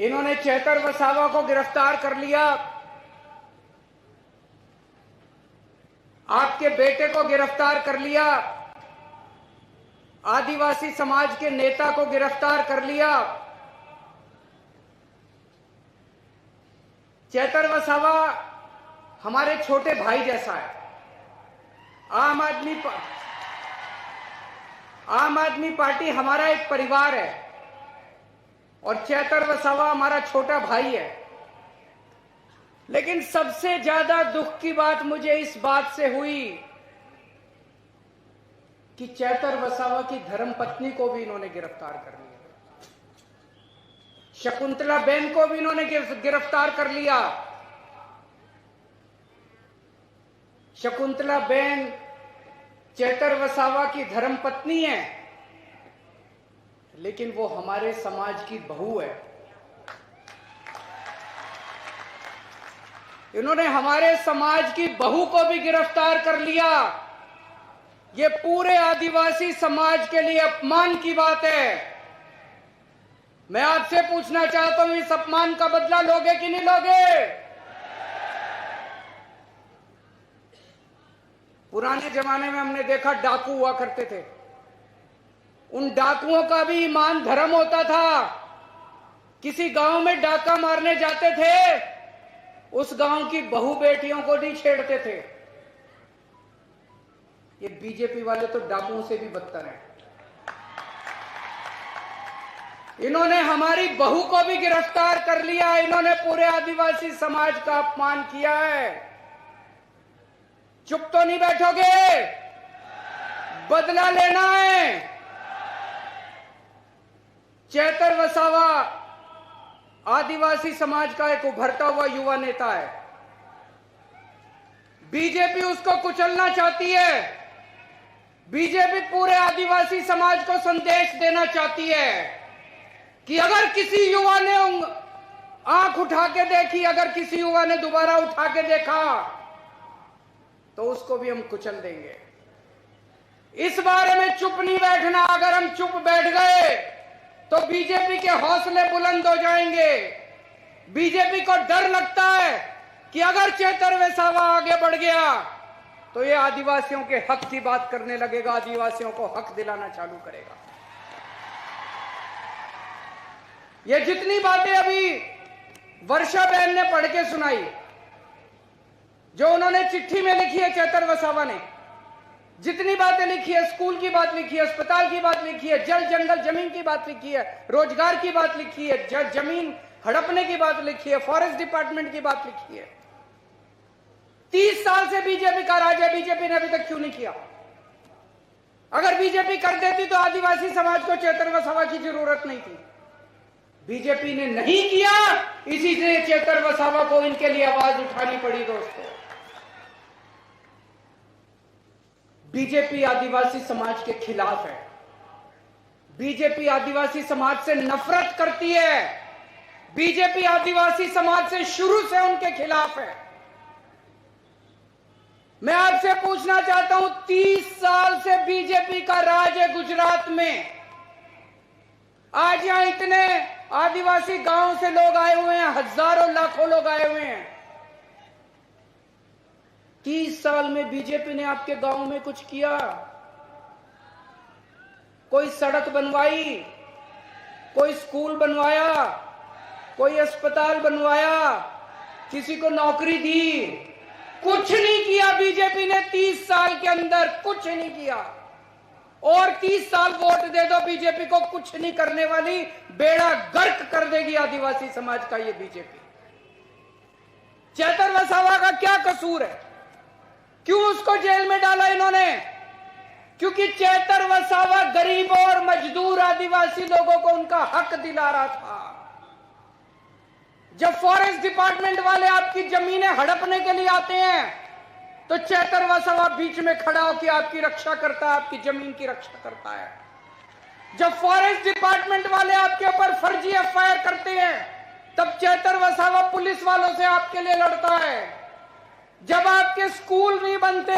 इन्होंने चेतर वसावा को गिरफ्तार कर लिया, आपके बेटे को गिरफ्तार कर लिया, आदिवासी समाज के नेता को गिरफ्तार कर लिया। चेतर वसावा हमारे छोटे भाई जैसा है। आम आदमी पार्टी हमारा एक परिवार है और चेतर वसावा हमारा छोटा भाई है। लेकिन सबसे ज्यादा दुख की बात मुझे इस बात से हुई कि चेतर वसावा की धर्मपत्नी को भी इन्होंने गिरफ्तार कर लिया, शकुंतला बेन को भी इन्होंने गिरफ्तार कर लिया। शकुंतला बेन चेतर वसावा की धर्मपत्नी है, लेकिन वो हमारे समाज की बहू है। इन्होंने हमारे समाज की बहू को भी गिरफ्तार कर लिया। ये पूरे आदिवासी समाज के लिए अपमान की बात है। मैं आपसे पूछना चाहता हूं, इस अपमान का बदला लोगे कि नहीं लोगे? पुराने जमाने में हमने देखा डाकू हुआ करते थे, उन डाकुओं का भी ईमान धर्म होता था। किसी गांव में डाका मारने जाते थे, उस गांव की बहू बेटियों को नहीं छेड़ते थे। ये बीजेपी वाले तो डाकुओं से भी बदतर हैं। इन्होंने हमारी बहू को भी गिरफ्तार कर लिया। इन्होंने पूरे आदिवासी समाज का अपमान किया है। चुप तो नहीं बैठोगे, बदला लेना है। चेतर वसावा आदिवासी समाज का एक उभरता हुआ युवा नेता है। बीजेपी उसको कुचलना चाहती है। बीजेपी पूरे आदिवासी समाज को संदेश देना चाहती है कि अगर किसी युवा ने आंख उठा के देखी, अगर किसी युवा ने दोबारा उठा के देखा, तो उसको भी हम कुचल देंगे। इस बारे में चुप नहीं बैठना। अगर हम चुप बैठ गए तो बीजेपी के हौसले बुलंद हो जाएंगे। बीजेपी को डर लगता है कि अगर चेतर वसावा आगे बढ़ गया तो ये आदिवासियों के हक की बात करने लगेगा, आदिवासियों को हक दिलाना चालू करेगा। ये जितनी बातें अभी वर्षा बहन ने पढ़ के सुनाई, जो उन्होंने चिट्ठी में लिखी है चेतर वसावा ने, जितनी बातें लिखी है, स्कूल की बात लिखी है, अस्पताल की बात लिखी है, जल जंगल जमीन की बात लिखी है, रोजगार की बात लिखी है, जमीन हड़पने की बात लिखी है, फॉरेस्ट डिपार्टमेंट की बात लिखी है। 30 साल से बीजेपी का राज है, बीजेपी ने अभी तक क्यों नहीं किया? अगर बीजेपी कर देती तो आदिवासी समाज को चेतर वसावा की जरूरत नहीं थी। बीजेपी ने नहीं किया, इसी से चेतर वसावा को इनके लिए आवाज उठानी पड़ी। दोस्तों, बीजेपी आदिवासी समाज के खिलाफ है। बीजेपी आदिवासी समाज से नफरत करती है। बीजेपी आदिवासी समाज से शुरू से उनके खिलाफ है। मैं आपसे पूछना चाहता हूं, 30 साल से बीजेपी का राज है गुजरात में। आज यहां इतने आदिवासी गांव से लोग आए हुए हैं, हजारों लाखों लोग आए हुए हैं। 30 साल में बीजेपी ने आपके गांव में कुछ किया? कोई सड़क बनवाई, कोई स्कूल बनवाया, कोई अस्पताल बनवाया, किसी को नौकरी दी? कुछ नहीं किया बीजेपी ने 30 साल के अंदर, कुछ नहीं किया। और 30 साल वोट दे दो बीजेपी को, कुछ नहीं करने वाली, बेड़ा गर्क कर देगी आदिवासी समाज का ये बीजेपी। चेतर वसावा का क्या कसूर है? क्यों उसको जेल में डाला इन्होंने? क्योंकि चेतर वसावा गरीबों और मजदूर आदिवासी लोगों को उनका हक दिला रहा था। जब फॉरेस्ट डिपार्टमेंट वाले आपकी जमीनें हड़पने के लिए आते हैं तो चेतर वसावा बीच में खड़ा होकर आपकी रक्षा करता है, आपकी जमीन की रक्षा करता है। जब फॉरेस्ट डिपार्टमेंट वाले आपके ऊपर फर्जी एफआईआर करते हैं तब चेतर वसावा पुलिस वालों से आपके लिए लड़ता है। जब आपके स्कूल नहीं बनते,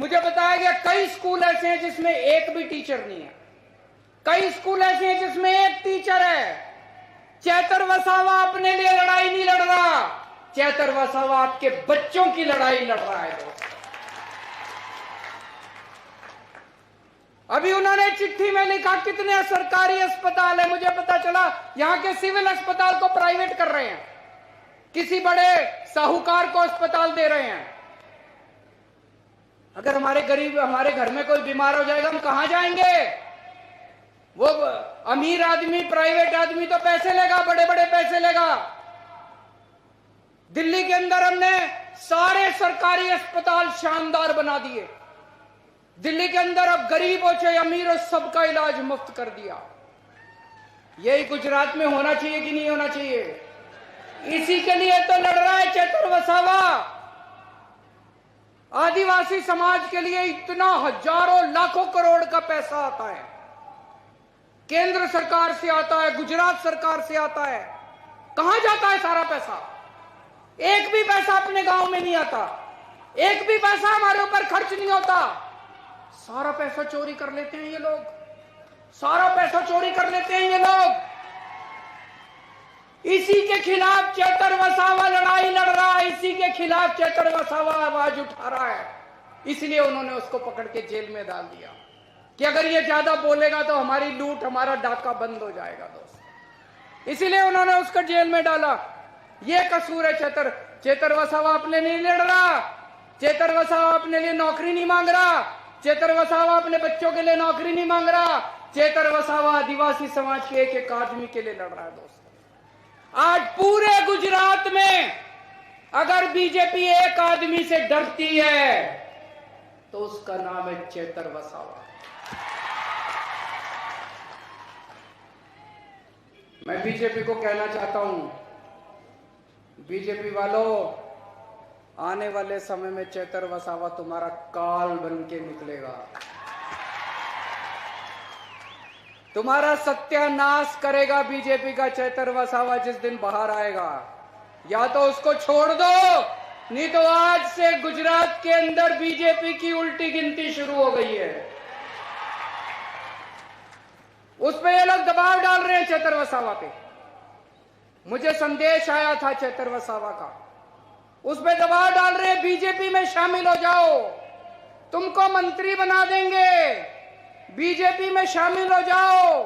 मुझे बताया गया कई स्कूल ऐसे हैं जिसमें एक भी टीचर नहीं है, कई स्कूल ऐसे हैं जिसमें एक टीचर है। चैतर वसावा अपने लिए लड़ाई नहीं लड़ रहा, चैतर वसावा आपके बच्चों की लड़ाई लड़ रहा है दोस्त। अभी उन्होंने चिट्ठी में लिखा कितने सरकारी अस्पताल है, मुझे पता चला यहां के सिविल अस्पताल को प्राइवेट कर रहे हैं, किसी बड़े साहूकार को अस्पताल दे रहे हैं। अगर हमारे गरीब, हमारे घर में कोई बीमार हो जाएगा, हम कहां जाएंगे? वो अमीर आदमी, प्राइवेट आदमी तो पैसे लेगा, बड़े बड़े पैसे लेगा। दिल्ली के अंदर हमने सारे सरकारी अस्पताल शानदार बना दिए। दिल्ली के अंदर अब गरीब हो चाहे अमीर हो, सबका इलाज मुफ्त कर दिया। यही गुजरात में होना चाहिए कि नहीं होना चाहिए? इसी के लिए तो लड़ रहा है चैतर वसावा। आदिवासी समाज के लिए इतना हजारों लाखों करोड़ का पैसा आता है, केंद्र सरकार से आता है, गुजरात सरकार से आता है। कहां जाता है सारा पैसा? एक भी पैसा अपने गांव में नहीं आता, एक भी पैसा हमारे ऊपर खर्च नहीं होता। सारा पैसा चोरी कर लेते हैं ये लोग, सारा पैसा चोरी कर लेते हैं ये लोग। इसी के खिलाफ चैतर वसावा लड़ाई लड़ रहा है, इसी के खिलाफ चैतर वसावा आवाज उठा रहा है। इसलिए उन्होंने उसको पकड़ के जेल में डाल दिया कि अगर ये ज्यादा बोलेगा तो हमारी लूट, हमारा डाका बंद हो जाएगा दोस्त। इसीलिए उन्होंने उसको जेल में डाला। ये कसूर है चैतर वसावा अपने लिए लड़ रहा, चैतर वसावा अपने लिए नौकरी नहीं मांग रहा, चैतर वसावा अपने बच्चों के लिए नौकरी नहीं मांग रहा, चैतर वसावा आदिवासी समाज के एक आदमी के लिए लड़ रहा है दोस्त। आज पूरे गुजरात में अगर बीजेपी एक आदमी से डरती है तो उसका नाम है चैतर वसावा। मैं बीजेपी को कहना चाहता हूं, बीजेपी वालों, आने वाले समय में चैतर वसावा तुम्हारा काल बन के निकलेगा, तुम्हारा सत्यानाश करेगा बीजेपी का चैतर वसावा जिस दिन बाहर आएगा। या तो उसको छोड़ दो, नहीं तो आज से गुजरात के अंदर बीजेपी की उल्टी गिनती शुरू हो गई है। उस पे ये लोग दबाव डाल रहे हैं चैतर वसावा पे। मुझे संदेश आया था चैतर वसावा का, उस पे दबाव डाल रहे हैं बीजेपी में शामिल हो जाओ, तुमको मंत्री बना देंगे, बीजेपी में शामिल हो जाओ,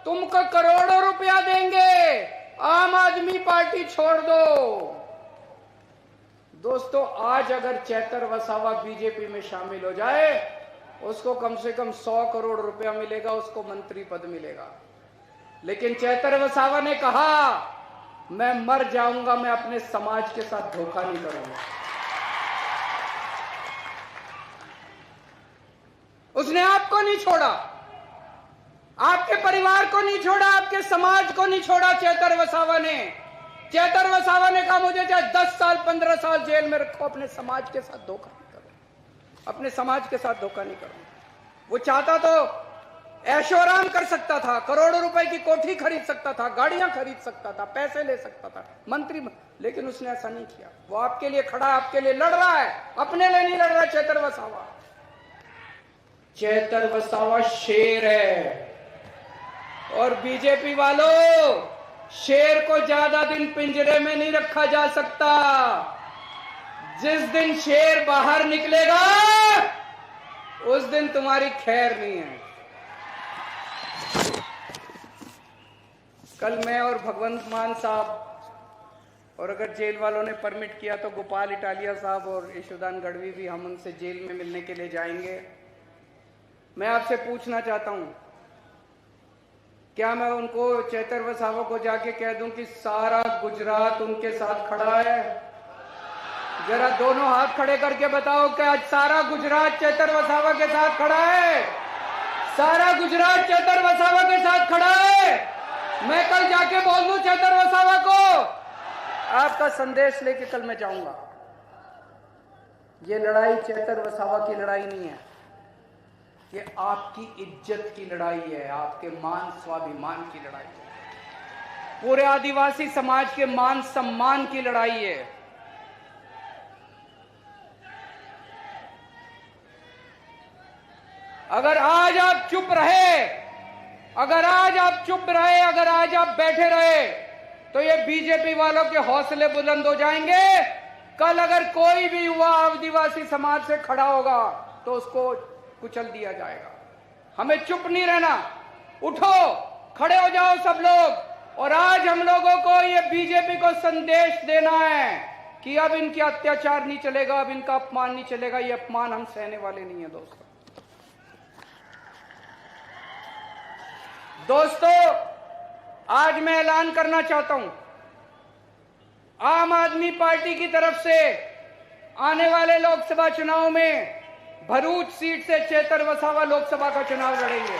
तुमको करोड़ों रुपया देंगे, आम आदमी पार्टी छोड़ दो। दोस्तों, आज अगर चैतर वसावा बीजेपी में शामिल हो जाए, उसको कम से कम 100 करोड़ रुपया मिलेगा, उसको मंत्री पद मिलेगा। लेकिन चैतर वसावा ने कहा मैं मर जाऊंगा, मैं अपने समाज के साथ धोखा नहीं करूंगा। उसने आपको नहीं छोड़ा, आपके परिवार को नहीं छोड़ा, आपके समाज को नहीं छोड़ा। चैतर वसावा ने कहा मुझे चाहे 10 साल 15 साल जेल में रखो, अपने समाज के साथ धोखा नहीं करूं, अपने समाज के साथ धोखा नहीं करूं। वो चाहता तो ऐशो आराम कर सकता था, करोड़ों रुपए की कोठी खरीद सकता था, गाड़ियां खरीद सकता था, पैसे ले सकता था, मंत्री, लेकिन उसने ऐसा नहीं किया। वो आपके लिए खड़ा, आपके लिए लड़ रहा है, अपने लिए नहीं लड़ रहा। चैतर वसावा शेर है। और बीजेपी वालों, शेर को ज्यादा दिन पिंजरे में नहीं रखा जा सकता। जिस दिन शेर बाहर निकलेगा उस दिन तुम्हारी खैर नहीं है। कल मैं और भगवंत मान साहब, और अगर जेल वालों ने परमिट किया तो गोपाल इटालिया साहब और यशोदान गढ़वी भी, हम उनसे जेल में मिलने के लिए जाएंगे। मैं आपसे पूछना चाहता हूं, क्या मैं उनको, चैतर वसावा को जाके कह दूं कि सारा गुजरात उनके साथ खड़ा है? जरा दोनों हाथ खड़े करके बताओ कि आज सारा गुजरात चैतर वसावा के साथ खड़ा है? सारा गुजरात चैतर वसावा के साथ खड़ा है? मैं कल जाके बोल दूं चैतर वसावा को, आपका संदेश लेके कल मैं जाऊंगा। ये लड़ाई चैतर वसावा की लड़ाई नहीं है, ये आपकी इज्जत की लड़ाई है, आपके मान स्वाभिमान की लड़ाई है, पूरे आदिवासी समाज के मान सम्मान की लड़ाई है। अगर आज आप चुप रहे, अगर आज आप बैठे रहे, तो ये बीजेपी वालों के हौसले बुलंद हो जाएंगे। कल अगर कोई भी युवा आदिवासी समाज से खड़ा होगा तो उसको कुचल दिया जाएगा। हमें चुप नहीं रहना, उठो, खड़े हो जाओ सब लोग। और आज हम लोगों को ये बीजेपी को संदेश देना है कि अब इनके अत्याचार नहीं चलेगा, अब इनका अपमान नहीं चलेगा। ये अपमान हम सहने वाले नहीं है दोस्तों, आज मैं ऐलान करना चाहता हूं, आम आदमी पार्टी की तरफ से आने वाले लोकसभा चुनाव में भरूच सीट से चेतर वसावा लोकसभा का चुनाव लड़ेंगे।